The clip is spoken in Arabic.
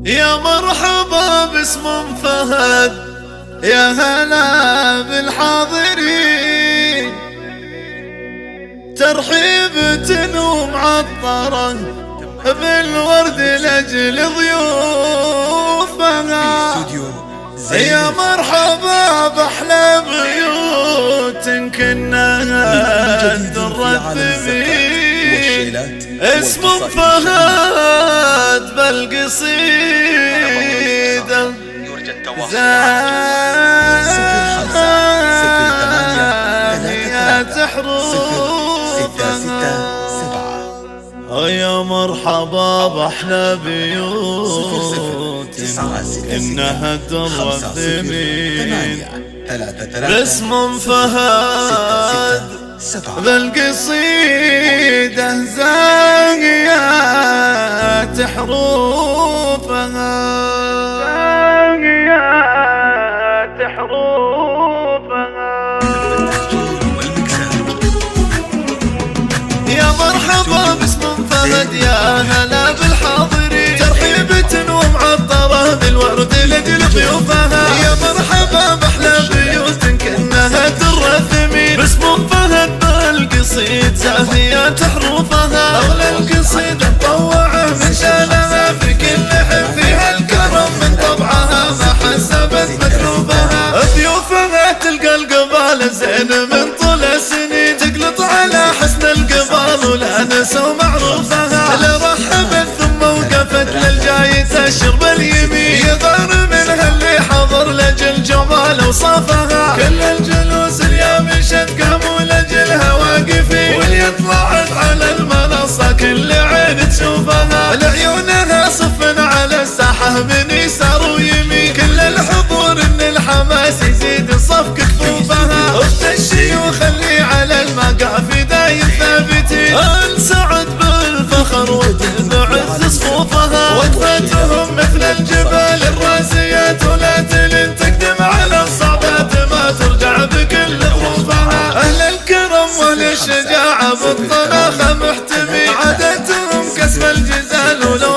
يا مرحبا باسم فهد، يا هلا بالحاضرين، ترحيبة ومعطرة بالورد لأجل ضيوفها. يا مرحبا بأحلى بيوت كنها ترتبين، اسم فهد بالقصيدة زاهية حروفها. يا مرحبا بأحلى بيوت إنها ترتبين، باسم فهد بالقصيدة زاهية حروفها. زاهية حروفها. يا مرحبا باسم فهد، يا هلا بالحاضرين، ترحيبة ومعطرة بالورد لأجل ضيوفها. يا مرحبا بأحلى بيوت كأنها ترثمين، باسم فهد بالقصيد زاهية حروفها. أغلى القصيد مطوعة من شانها، في كل حب فيها الكرم من طبعها، ما حسبت مكروفها. ضيوفها تلقى القبال زين من طول سنين، تقلط على حسن القبال ولا نسوا معروفها. لرحبت ثم وقفت للجاي تشر باليمين، يغار منها اللي حضر لجل جمال وصفها. كل الجلوس اليوم شد قاموا لجلها واقفين، واللي طلعت على المنصة كل عين تشوفها. لعيونها صف على الساحة من يسار ويمين، كل الحضور ان الحماس يزيد صف كفوفها. اخت الشيوخ اللي على المقافي دايم ثابتين، انسعد بالفخر وتبعث صفوفها. وقفتهم مثل الجبال الراسيات، ولا تلن تقدم على الصعبات، ما ترجع بكل ظروفها. اهل الكرم واهل الشجاعة بالطلاقة محتمين، عادتهم كسب الجزال ولو